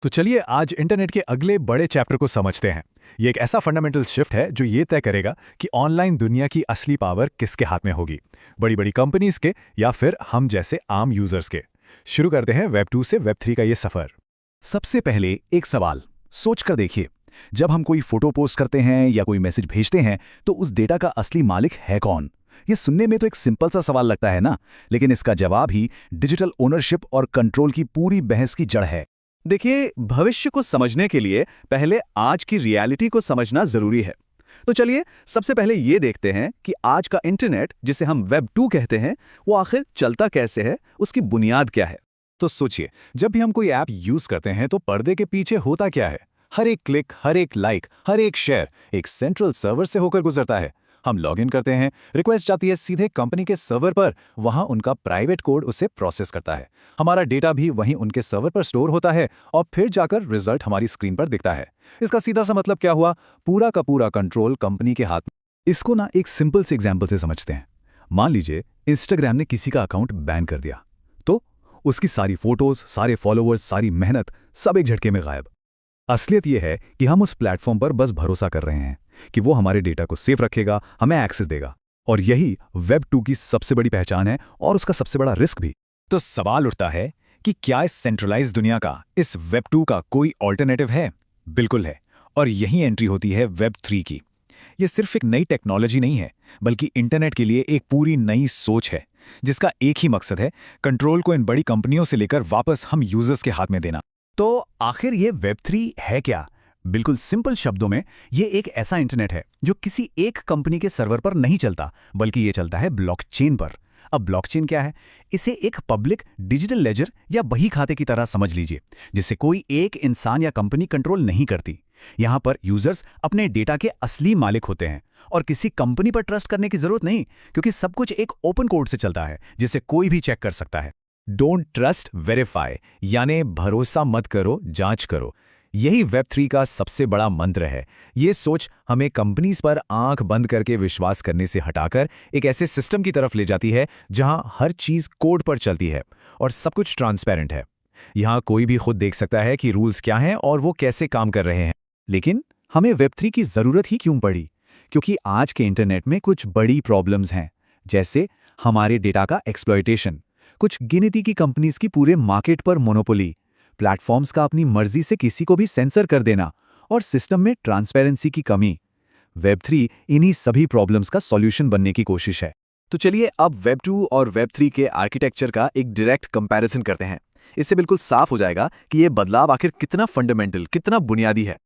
तो चलिए आज इंटरनेट के अगले बड़े चैप्टर को समझते हैं। ये एक ऐसा फंडामेंटल शिफ्ट है जो ये तय करेगा कि ऑनलाइन दुनिया की असली पावर किसके हाथ में होगी, बड़ी बड़ी कंपनीज के या फिर हम जैसे आम यूजर्स के। शुरू करते हैं वेब 2 से वेब 3 का ये सफर। सबसे पहले एक सवाल सोच कर देखिए, जब हम कोई फोटो पोस्ट करते हैं या कोई मैसेज भेजते हैं तो उस डेटा का असली मालिक है कौन? ये सुनने में तो एक सिंपल सा सवाल लगता है ना, लेकिन इसका जवाब ही डिजिटल ओनरशिप और कंट्रोल की पूरी बहस की जड़ है। देखिए, भविष्य को समझने के लिए पहले आज की रियलिटी को समझना जरूरी है। तो चलिए सबसे पहले ये देखते हैं कि आज का इंटरनेट, जिसे हम वेब 2 कहते हैं, वो आखिर चलता कैसे है, उसकी बुनियाद क्या है। तो सोचिए, जब भी हम कोई ऐप यूज करते हैं तो पर्दे के पीछे होता क्या है? हर एक क्लिक, हर एक लाइक, हर एक शेयर एक सेंट्रल सर्वर से होकर गुजरता है। हम लॉगिन करते हैं, रिक्वेस्ट जाती है सीधे कंपनी के सर्वर पर, वहां उनका प्राइवेट कोड उसे प्रोसेस करता है। हमारा डेटा भी वहीं उनके सर्वर पर स्टोर होता है और फिर जाकर रिजल्ट हमारी स्क्रीन पर दिखता है। इसका सीधा सा मतलब क्या हुआ? पूरा का पूरा कंट्रोल कंपनी के हाथ में। इसको ना एक सिंपल से एग्जाम्पल से समझते हैं। मान लीजिए इंस्टाग्राम ने किसी का अकाउंट बैन कर दिया, तो उसकी सारी फोटोज, सारे फॉलोअर्स, सारी मेहनत सब एक झटके में गायब। असलियत यह है कि हम उस प्लेटफॉर्म पर बस भरोसा कर रहे हैं कि वो हमारे डेटा को सेफ रखेगा, हमें एक्सेस देगा। और यही वेब 2 की सबसे बड़ी पहचान है और उसका सबसे बड़ा रिस्क भी। तो सवाल उठता है कि क्या इस सेंट्रलाइज्ड दुनिया का, इस वेब 2 का कोई ऑल्टरनेटिव है? बिल्कुल है। और यही एंट्री होती है वेब 3 की। ये सिर्फ एक नई टेक्नोलॉजी नहीं है, बल्कि इंटरनेट के लिए एक पूरी नई सोच है, जिसका एक ही मकसद है, कंट्रोल को इन बड़ी कंपनियों से लेकर वापस हम यूजर्स के हाथ में देना। तो आखिर ये वेब 3 है क्या? बिल्कुल सिंपल शब्दों में, ये एक ऐसा इंटरनेट है जो किसी एक कंपनी के सर्वर पर नहीं चलता, बल्कि ये चलता है ब्लॉकचेन पर। अब ब्लॉकचेन क्या है? इसे एक पब्लिक डिजिटल लेजर या बही खाते की तरह समझ लीजिए, जिसे कोई एक इंसान या कंपनी कंट्रोल नहीं करती। यहाँ पर यूजर्स अपने डेटा के असली मालिक होते हैं और किसी कंपनी पर ट्रस्ट करने की जरूरत नहीं, क्योंकि सब कुछ एक ओपन कोड से चलता है जिसे कोई भी चेक कर सकता है। डोंट ट्रस्ट, वेरीफाई, यानी भरोसा मत करो, जांच करो। यही वेब 3 का सबसे बड़ा मंत्र है। ये सोच हमें कंपनीज पर आंख बंद करके विश्वास करने से हटाकर एक ऐसे सिस्टम की तरफ ले जाती है जहां हर चीज कोड पर चलती है और सब कुछ ट्रांसपेरेंट है। यहां कोई भी खुद देख सकता है कि रूल्स क्या हैं और वो कैसे काम कर रहे हैं। लेकिन हमें वेब 3 की जरूरत ही क्यों पड़ी? क्योंकि आज के इंटरनेट में कुछ बड़ी प्रॉब्लम्स हैं, जैसे हमारे डेटा का एक्सप्लॉयटेशन, कुछ गिनती की कंपनीज की पूरे मार्केट पर मोनोपोली, प्लेटफॉर्म्स का अपनी मर्जी से किसी को भी सेंसर कर देना और सिस्टम में ट्रांसपेरेंसी की कमी। वेब 3 इन्हीं सभी प्रॉब्लम्स का सॉल्यूशन बनने की कोशिश है। तो चलिए अब वेब 2 और वेब 3 के आर्किटेक्चर का एक डायरेक्ट कंपैरिजन करते हैं। इससे बिल्कुल साफ हो जाएगा कि ये बदलाव आखिर कितना फंडामेंटल, कितना बुनियादी है।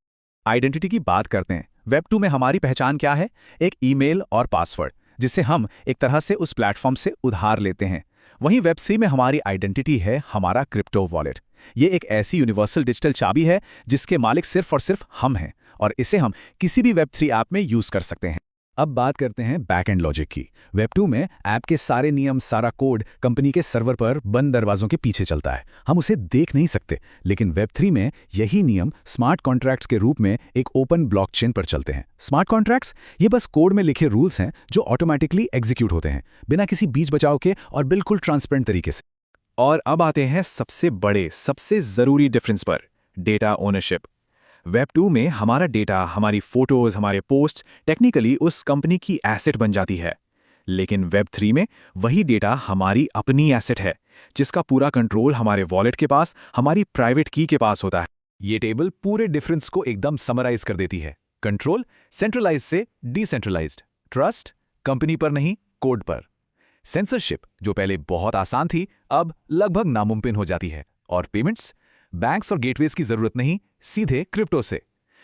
आइडेंटिटी की बात करते हैं। वेब 2 में हमारी पहचान क्या है? एक ईमेल और पासवर्ड, जिसे हम एक तरह से उस प्लेटफॉर्म से उधार लेते हैं। वहीं वेब 3 में हमारी आइडेंटिटी है हमारा क्रिप्टो वॉलेट। ये एक ऐसी यूनिवर्सल डिजिटल चाबी है जिसके मालिक सिर्फ और सिर्फ हम हैं, और इसे हम किसी भी वेब 3 ऐप में यूज कर सकते हैं। अब बात करते हैं बैक एंड लॉजिक की। वेब 2 में ऐप के सारे नियम, सारा कोड कंपनी के सर्वर पर बंद दरवाजों के पीछे चलता है। हम उसे देख नहीं सकते, लेकिन वेब 3 में यही नियम स्मार्ट कॉन्ट्रैक्ट्स के रूप में एक ओपन ब्लॉकचेन पर चलते हैं। स्मार्ट कॉन्ट्रैक्ट्स ये बस कोड में लिखे रूल्स हैं जो ऑटोमेटिकली एग्जीक्यूट होते हैं, बिना किसी बीच बचाव के और बिल्कुल ट्रांसपेरेंट तरीके से। और अब आते हैं सबसे बड़े, सबसे जरूरी डिफरेंस पर, डेटा ओनरशिप। वेब 2 में हमारा डेटा, हमारी फोटोज, हमारे पोस्ट टेक्निकली उस कंपनी की एसेट बन जाती है। लेकिन वेब 3 में वही डेटा हमारी अपनी एसेट है, जिसका पूरा कंट्रोल हमारे वॉलेट के पास, हमारी प्राइवेट की के पास होता है। ये टेबल पूरे डिफरेंस को एकदम समराइज कर देती है। कंट्रोल सेंट्रलाइज से डिसेंट्रलाइज्ड, ट्रस्ट कंपनी पर नहीं, कोड पर। सेंसरशिप जो पहले बहुत आसान थी, अब लगभग नामुमकिन हो जाती है। और पेमेंट्स, बैंक्स और गेटवेज की जरूरत नहीं, सीधे क्रिप्टो से।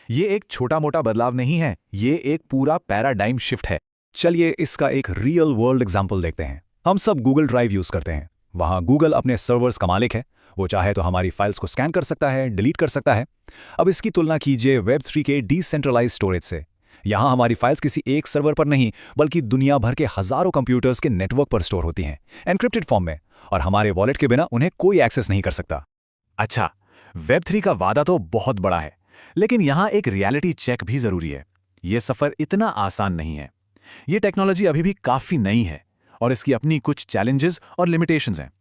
ये एक छोटा मोटा बदलाव नहीं है, ये एक पूरा पैराडाइम शिफ्ट है। चलिए इसका एक रियल वर्ल्ड एग्जांपल देखते हैं। हम सब गूगल ड्राइव यूज करते हैं। वहां गूगल अपने सर्वर्स का मालिक है। वो चाहे तो हमारी फाइल्स को स्कैन कर सकता है, डिलीट कर सकता है। अब इसकी तुलना कीजिए वेब 3 के डिसेंट्रलाइज्ड स्टोरेज से। यहां हमारी फाइल्स किसी एक सर्वर पर नहीं, बल्कि दुनिया भर के हजारों कंप्यूटर्स के नेटवर्क पर स्टोर होती हैं, एन्क्रिप्टेड फॉर्म में, और हमारे वॉलेट के बिना उन्हें कोई एक्सेस नहीं कर सकता। अच्छा, वेब 3 का वादा तो बहुत बड़ा है, लेकिन यहां एक रियलिटी चेक भी जरूरी है। यह सफर इतना आसान नहीं है। यह टेक्नोलॉजी अभी भी काफी नई है और इसकी अपनी कुछ चैलेंजेस और लिमिटेशंस हैं।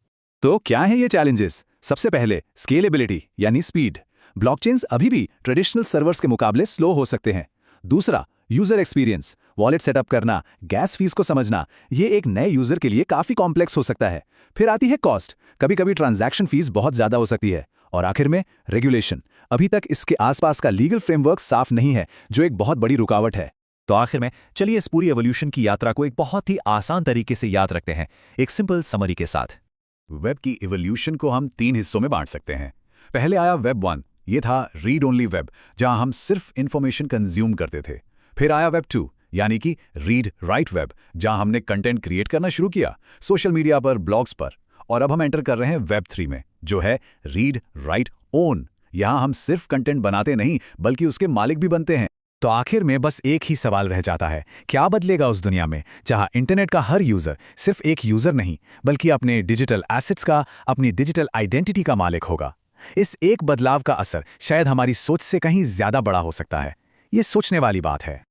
तो क्या है ये चैलेंजेस? सबसे पहले स्केलेबिलिटी यानी स्पीड। ब्लॉकचेन्स अभी भी ट्रेडिशनल सर्वर्स के मुकाबले स्लो हो सकते हैं। दूसरा, यूजर एक्सपीरियंस, वॉलेट सेटअप करना, गैस फीस को समझना, ये एक नए यूजर के लिए काफी कॉम्प्लेक्स हो सकता है। फिर आती है कॉस्ट, कभी कभी ट्रांजैक्शन फीस बहुत ज्यादा हो सकती है। और आखिर में रेगुलेशन, अभी तक इसके आसपास का लीगल फ्रेमवर्क साफ नहीं है, जो एक बहुत बड़ी रुकावट है। तो आखिर में चलिए इस पूरी एवोल्यूशन की यात्रा को एक बहुत ही आसान तरीके से याद रखते हैं, एक सिंपल समरी के साथ। वेब की इवोल्यूशन को हम 3 हिस्सों में बांट सकते हैं। पहले आया वेब 1, ये था रीड ओनली वेब, जहां हम सिर्फ इंफॉर्मेशन कंज्यूम करते थे। फिर आया वेब 2, यानी कि रीड राइट वेब, जहां हमने कंटेंट क्रिएट करना शुरू किया, सोशल मीडिया पर, ब्लॉग्स पर। और अब हम एंटर कर रहे हैं वेब 3 में, जो है रीड राइट ओन। यहां हम सिर्फ कंटेंट बनाते नहीं, बल्कि उसके मालिक भी बनते हैं। तो आखिर में बस एक ही सवाल रह जाता है, क्या बदलेगा उस दुनिया में जहां इंटरनेट का हर यूजर सिर्फ एक यूजर नहीं, बल्कि अपने डिजिटल एसेट्स का, अपनी डिजिटल आइडेंटिटी का मालिक होगा। इस एक बदलाव का असर शायद हमारी सोच से कहीं ज्यादा बड़ा हो सकता है। ये सोचने वाली बात है।